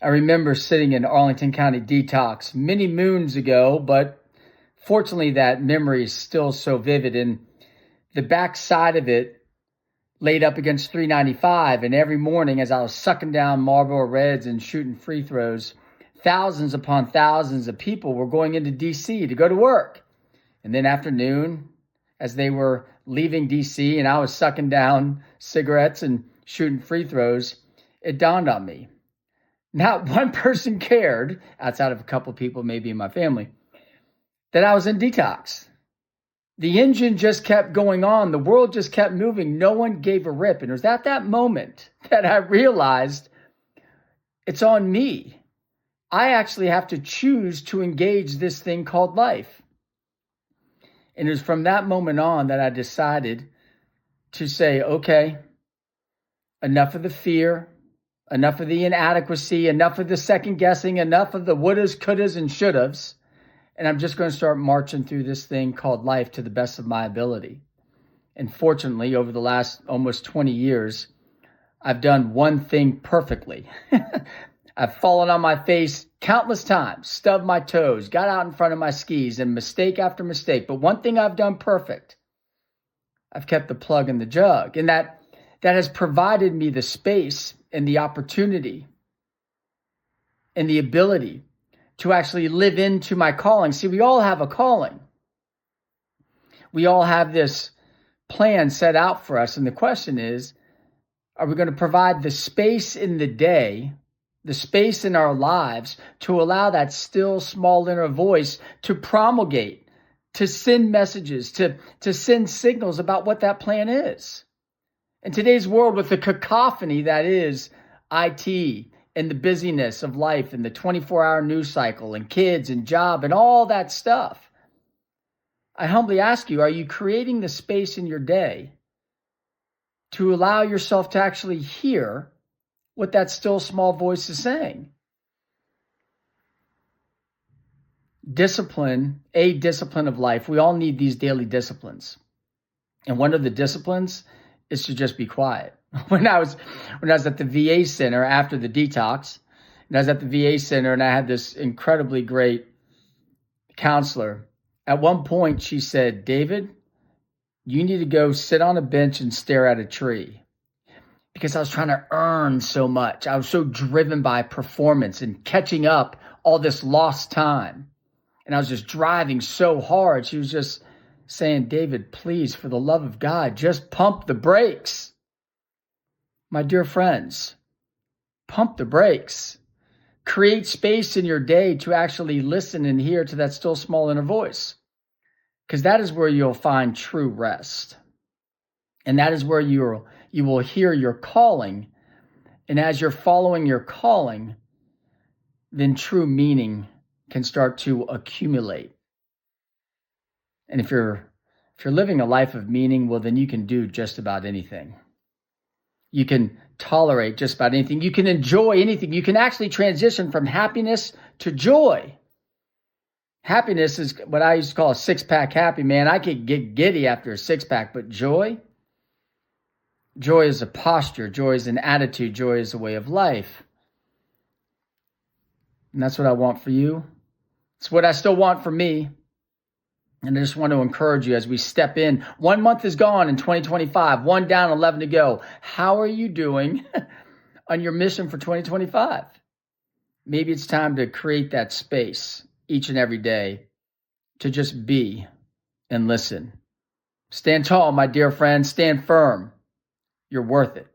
I remember sitting in Arlington County Detox many moons ago, but fortunately that memory is still so vivid. And the backside of it laid up against 395. And every morning as I was sucking down Marlboro Reds and shooting free throws, thousands upon thousands of people were going into DC to go to work. And then afternoon, as they were leaving DC and I was sucking down cigarettes and shooting free throws, it dawned on me. Not one person cared, outside of a couple of people maybe in my family, that I was in detox. The engine just kept going on. The world just kept moving. No one gave a rip. And it was at that moment that I realized it's on me. I actually have to choose to engage this thing called life. And it was from that moment on that I decided to say, okay, enough of the fear, enough of the inadequacy, enough of the second guessing, enough of the wouldas, couldas, and shouldas. And I'm just going to start marching through this thing called life to the best of my ability. And fortunately, over the last almost 20 years, I've done one thing perfectly. I've fallen on my face countless times, stubbed my toes, got out in front of my skis, and mistake after mistake. But one thing I've done perfect, I've kept the plug in the jug. And that has provided me the space and the opportunity and the ability to actually live into my calling. See, we all have a calling. We all have this plan set out for us. And the question is, are we going to provide the space in the day, the space in our lives to allow that still small inner voice to promulgate, to send messages, to send signals about what that plan is? In today's world, with the cacophony that is IT and the busyness of life and the 24-hour news cycle and kids and job and all that stuff, I humbly ask you, are you creating the space in your day to allow yourself to actually hear what that still small voice is saying? Discipline, a discipline of life. We all need these daily disciplines. And one of the disciplines is to just be quiet. When I was at the VA center after the detox, and I was at the VA center and I had this incredibly great counselor. At one point she said, "David, you need to go sit on a bench and stare at a tree." Because I was trying to earn so much. I was so driven by performance and catching up all this lost time. And I was just driving so hard. She was just saying, "David, please, for the love of God, just pump the brakes." My dear friends, pump the brakes. Create space in your day to actually listen and hear to that still small inner voice. Because that is where you'll find true rest. And that is where you will hear your calling. And as you're following your calling, then true meaning can start to accumulate. And if you're living a life of meaning, well, then you can do just about anything. You can tolerate just about anything. You can enjoy anything. You can actually transition from happiness to joy. Happiness is what I used to call a six-pack happy, man. I could get giddy after a six-pack, but joy is a posture. Joy is an attitude. Joy is a way of life. And that's what I want for you. It's what I still want for me. And I just want to encourage you as we step in. 1 month is gone in 2025. 1 down, 11 to go. How are you doing on your mission for 2025? Maybe it's time to create that space each and every day to just be and listen. Stand tall, my dear friend. Stand firm. You're worth it.